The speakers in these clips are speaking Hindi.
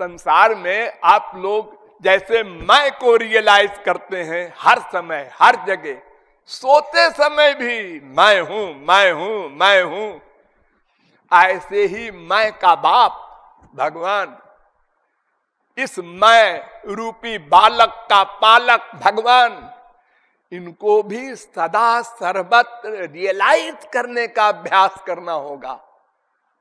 संसार में आप लोग जैसे मैं को रियलाइज करते हैं हर समय हर जगह, सोते समय भी मैं हूं मैं हूं मैं हूं, ऐसे ही मैं का बाप भगवान, इस मैं रूपी बालक का पालक भगवान, इनको भी सदा सर्वत्र रियलाइज करने का अभ्यास करना होगा।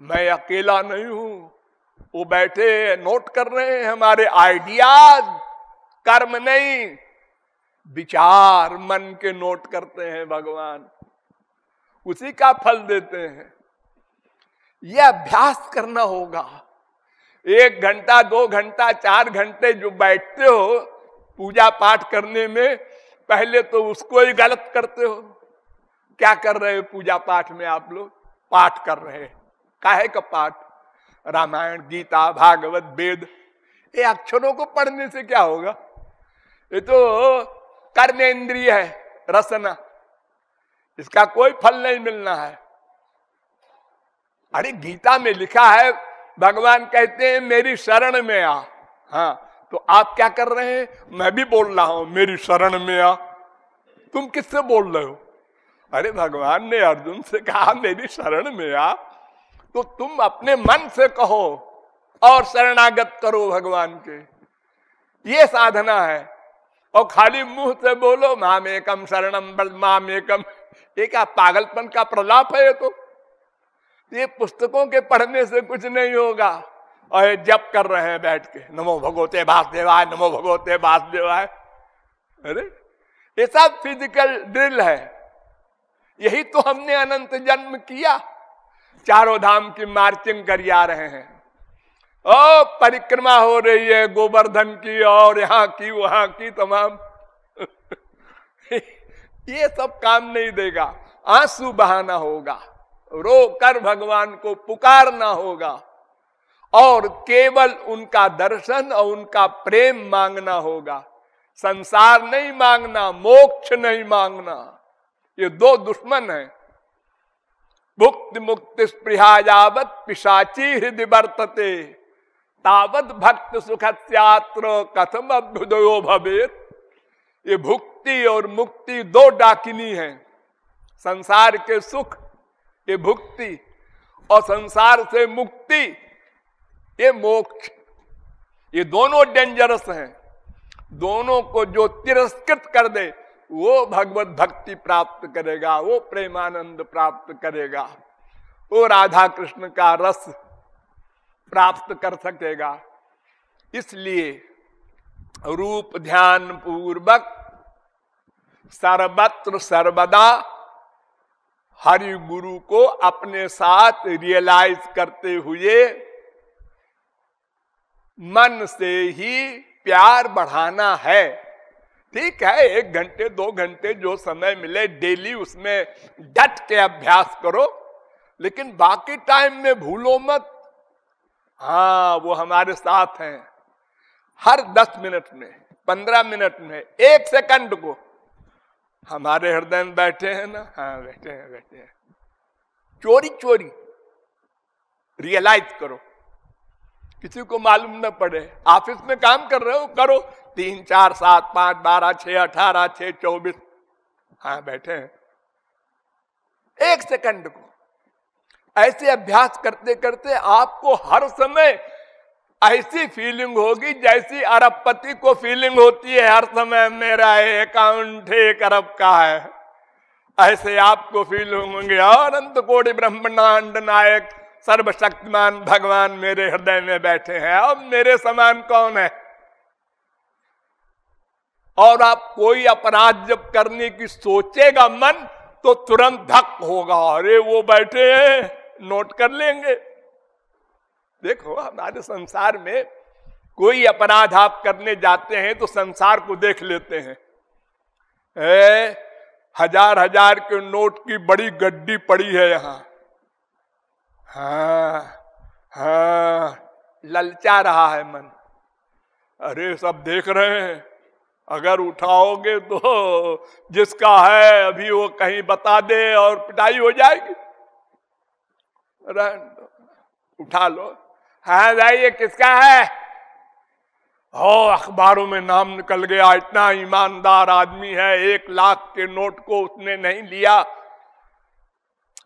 मैं अकेला नहीं हूं, वो बैठे नोट कर रहे हैं हमारे आइडियाज, कर्म नहीं विचार मन के नोट करते हैं भगवान, उसी का फल देते हैं। यह अभ्यास करना होगा। 1 घंटा 2 घंटा 4 घंटे जो बैठते हो पूजा पाठ करने में, पहले तो उसको ही गलत करते हो। क्या कर रहे हो पूजा पाठ में आप लोग? पाठ कर रहे हैं। काहे का पाठ? रामायण गीता भागवत वेद, ये अक्षरों को पढ़ने से क्या होगा? ये तो कर्मेंद्रिय है, रसना, इसका कोई फल नहीं मिलना है। अरे गीता में लिखा है, भगवान कहते हैं मेरी शरण में आ। हाँ, तो आप क्या कर रहे हैं? मैं भी बोल रहा हूं मेरी शरण में आ। तुम किससे बोल रहे हो? अरे भगवान ने अर्जुन से कहा मेरी शरण में आ, तो तुम अपने मन से कहो और शरणागत करो भगवान के। ये साधना है। और खाली मुंह से बोलो माम एकम शरणम माम एकम, ये क्या पागलपन का प्रलाप है? ये पुस्तकों के पढ़ने से कुछ नहीं होगा। और ये जप कर रहे हैं बैठ के, नमो भगवते वासुदेवाय नमो भगवते वासुदेवाय। अरे ये सब फिजिकल ड्रिल है। यही तो हमने अनंत जन्म किया। चारों धाम की मार्चिंग कर आ रहे हैं, ओ परिक्रमा हो रही है गोवर्धन की और यहाँ की वहां की तमाम ये सब काम नहीं देगा। आंसू बहाना होगा, रो कर भगवान को पुकारना होगा और केवल उनका दर्शन और उनका प्रेम मांगना होगा। संसार नहीं मांगना, मोक्ष नहीं मांगना। ये दो दुश्मन हैं। मुक्ति मुक्ति स्पृहा यावत पिशाची हृदय वर्तते, तावत भक्त सुखस्यात्र कथम अभ्युदयो भवेत्। ये भुक्ति और मुक्ति दो डाकिनी हैं। संसार के सुख ये भुक्ति और संसार से मुक्ति ये मोक्ष। ये दोनों डेंजरस हैं। दोनों को जो तिरस्कृत कर दे वो भगवत भक्ति प्राप्त करेगा, वो प्रेमानंद प्राप्त करेगा, वो राधा कृष्ण का रस प्राप्त कर सकेगा। इसलिए रूप ध्यान पूर्वक सर्वत्र सर्वदा हरि गुरु को अपने साथ रियलाइज करते हुए मन से ही प्यार बढ़ाना है। ठीक है, 1 घंटे 2 घंटे जो समय मिले डेली उसमें डट के अभ्यास करो, लेकिन बाकी टाइम में भूलो मत। हाँ, वो हमारे साथ हैं। हर 10 मिनट में 15 मिनट में 1 सेकंड को हमारे हृदय में बैठे हैं ना। हाँ बैठे हैं। चोरी चोरी रियलाइज करो, किसी को मालूम न पड़े। ऑफिस में काम कर रहे हो, करो 3 4 7 5 12 6 18 6 24। हाँ बैठे हैं। 1 सेकंड को ऐसे अभ्यास करते करते आपको हर समय ऐसी फीलिंग होगी जैसी अरबपति को फीलिंग होती है हर समय मेरा अकाउंट 1 अरब का है। ऐसे आपको फील होंगे अनंत कोटि ब्रह्मांड नायक सर्वशक्तिमान भगवान मेरे हृदय में बैठे हैं। अब मेरे समान कौन है? और आप कोई अपराध जब करने की सोचेगा मन तो तुरंत धक होगा, अरे वो बैठे हैं, नोट कर लेंगे। देखो हमारे संसार में कोई अपराध आप करने जाते हैं तो संसार को देख लेते हैं। 1000 के नोट की बड़ी गड्डी पड़ी है यहाँ। हाँ, ललचा रहा है मन। अरे सब देख रहे हैं, अगर उठाओगे तो जिसका है अभी वो कहीं बता दे और पिटाई हो जाएगी। उठा लो। हाँ भाई ये किसका है? अखबारों में नाम निकल गया, इतना ईमानदार आदमी है, 1 लाख के नोट को उसने नहीं लिया।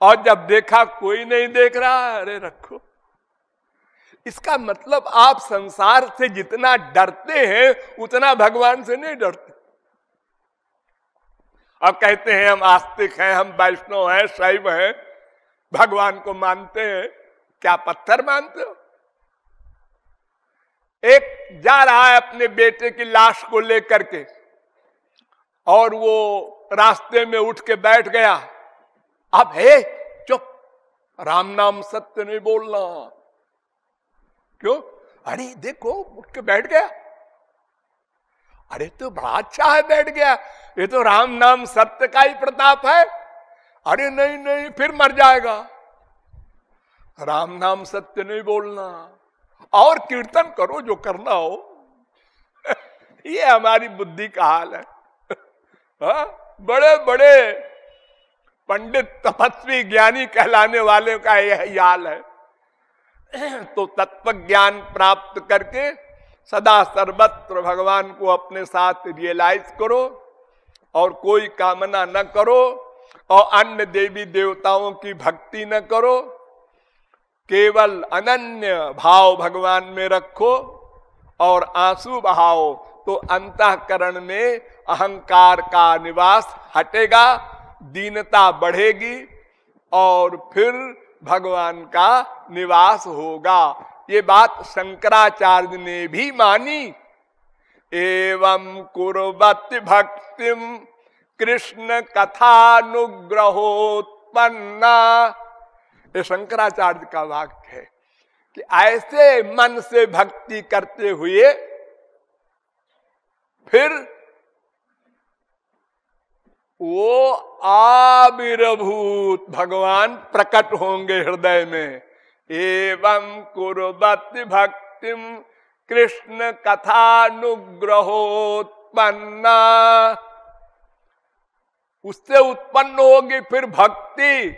और जब देखा कोई नहीं देख रहा, अरे रखो। इसका मतलब आप संसार से जितना डरते हैं उतना भगवान से नहीं डरते। अब कहते हैं हम आस्तिक हैं, हम वैष्णव हैं, शैव हैं, भगवान को मानते हैं। क्या पत्थर मानते हो? एक जा रहा है अपने बेटे की लाश को लेकर के, और वो रास्ते में उठ के बैठ गया। अब हे चुप, राम नाम सत्य नहीं बोलना। क्यों? अरे देखो उठ के बैठ गया। अरे तो बड़ा अच्छा है बैठ गया, ये तो राम नाम सत्य का ही प्रताप है। अरे नहीं नहीं, फिर मर जाएगा। राम नाम सत्य नहीं बोलना, और कीर्तन करो जो करना हो। ये हमारी बुद्धि का हाल है। बड़े बड़े पंडित तपस्वी ज्ञानी कहलाने वाले का यह हाल है। तो तत्व ज्ञान प्राप्त करके सदा सर्वत्र भगवान को अपने साथ रियलाइज करो, और कोई कामना न करो, और अन्य देवी देवताओं की भक्ति न करो। केवल अनन्य भाव भगवान में रखो, और आंसू बहाओ तो अंतःकरण में अहंकार का निवास हटेगा, दीनता बढ़ेगी, और फिर भगवान का निवास होगा। ये बात शंकराचार्य ने भी मानी। एवं कुर्वति भक्तिम कृष्ण कथानुग्रहोत्पन्ना, ये शंकराचार्य का वाक्य है कि ऐसे मन से भक्ति करते हुए फिर वो आविर्भूत भगवान प्रकट होंगे हृदय में। एवं कुर्वति भक्तिम कृष्ण कथानुग्रहोत्पन्ना, उससे उत्पन्न होगी फिर भक्ति।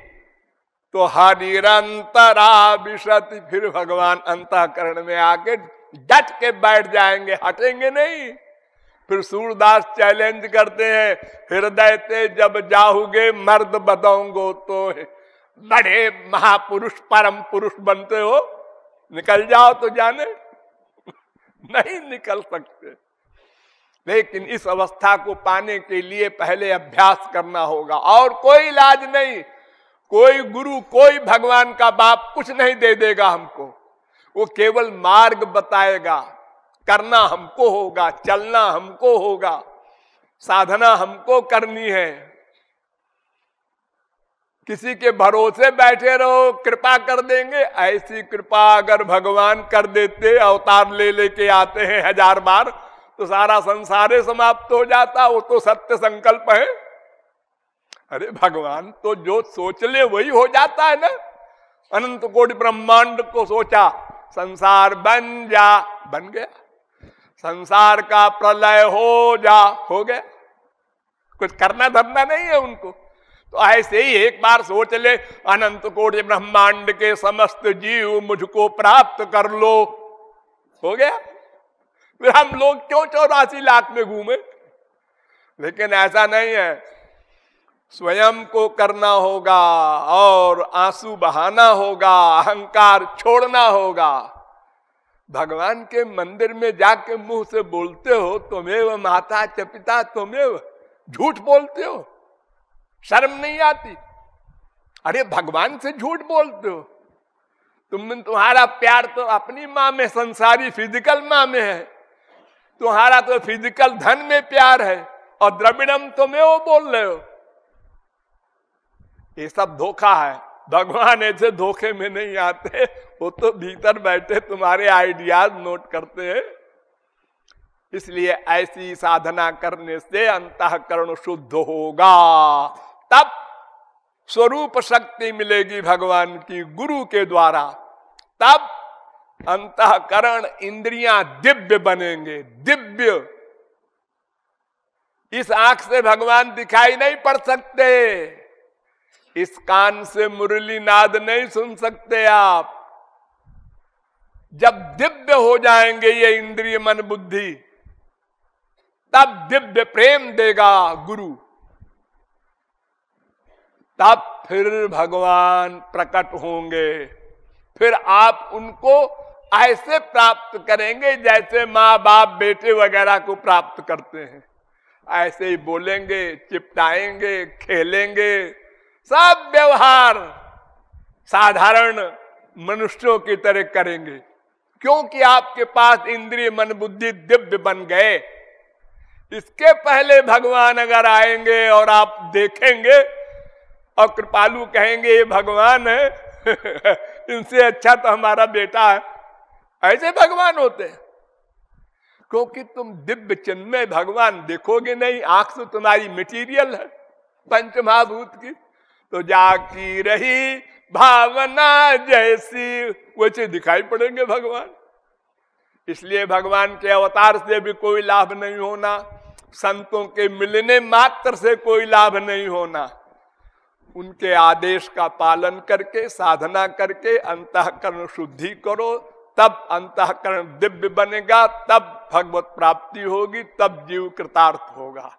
तो हरिरंतरा विशति, फिर भगवान अंतःकरण में आके डट के बैठ जाएंगे, हटेंगे नहीं। फिर सूरदास चैलेंज करते हैं, हृदय ते जब जाओगे मर्द बदोंगो, तो बड़े महापुरुष परम पुरुष बनते हो, निकल जाओ तो जाने। नहीं निकल सकते। लेकिन इस अवस्था को पाने के लिए पहले अभ्यास करना होगा, और कोई इलाज नहीं। कोई गुरु, कोई भगवान का बाप कुछ नहीं दे देगा हमको। वो केवल मार्ग बताएगा, करना हमको होगा, चलना हमको होगा, साधना हमको करनी है। किसी के भरोसे बैठे रहो कृपा कर देंगे, ऐसी कृपा अगर भगवान कर देते, अवतार ले लेके आते हैं 1000 बार, तो सारा संसार समाप्त हो जाता। वो तो सत्य संकल्प है। अरे भगवान तो जो सोच ले वही हो जाता है ना। अनंत कोटि ब्रह्मांड को सोचा, संसार बन जा, बन गया। संसार का प्रलय हो जा, हो गया। कुछ करना धरना नहीं है उनको। तो ऐसे ही एक बार सोच ले, अनंत कोटि ब्रह्मांड के समस्त जीव मुझको प्राप्त कर लो, हो गया। फिर हम लोग क्यों 84 लाख में घूमे? लेकिन ऐसा नहीं है। स्वयं को करना होगा, और आंसू बहाना होगा, अहंकार छोड़ना होगा। भगवान के मंदिर में जाके मुंह से बोलते हो तुमेव माता च पिता तुमेव, झूठ बोलते हो, शर्म नहीं आती? अरे भगवान से झूठ बोलते हो। तुम्हारा प्यार तो अपनी माँ में, संसारी फिजिकल माँ में है। तुम्हारा तो फिजिकल धन में प्यार है, और द्रविड़म तुमेव बोल रहे हो। ये सब धोखा है। भगवान ऐसे धोखे में नहीं आते। वो तो भीतर बैठे तुम्हारे आइडियाज नोट करते हैं। इसलिए ऐसी साधना करने से अंतःकरण शुद्ध होगा, तब स्वरूप शक्ति मिलेगी भगवान की गुरु के द्वारा। तब अंतःकरण इंद्रियां दिव्य बनेंगे, दिव्य। इस आंख से भगवान दिखाई नहीं पड़ सकते, इस कान से मुरली नाद नहीं सुन सकते आप, जब दिव्य हो जाएंगे ये इंद्रिय मन बुद्धि, तब दिव्य प्रेम देगा गुरु, तब फिर भगवान प्रकट होंगे। फिर आप उनको ऐसे प्राप्त करेंगे जैसे माँ बाप बेटे वगैरह को प्राप्त करते हैं। ऐसे ही बोलेंगे, चिपटाएंगे, खेलेंगे, सब व्यवहार साधारण मनुष्यों की तरह करेंगे, क्योंकि आपके पास इंद्रिय मन बुद्धि दिव्य बन गए। इसके पहले भगवान अगर आएंगे और आप देखेंगे और कृपालु कहेंगे ये भगवान है इनसे अच्छा तो हमारा बेटा है, ऐसे भगवान होते हैं। क्योंकि तुम दिव्य चिन्मय भगवान देखोगे नहीं, आंख तो तुम्हारी मटीरियल है पंचमहाभूत की, तो जाकी रही भावना जैसी वैसे दिखाई पड़ेंगे भगवान। इसलिए भगवान के अवतार से भी कोई लाभ नहीं होना, संतों के मिलने मात्र से कोई लाभ नहीं होना। उनके आदेश का पालन करके, साधना करके अंतःकरण शुद्धि करो, तब अंतःकरण दिव्य बनेगा, तब भगवत प्राप्ति होगी, तब जीव कृतार्थ होगा।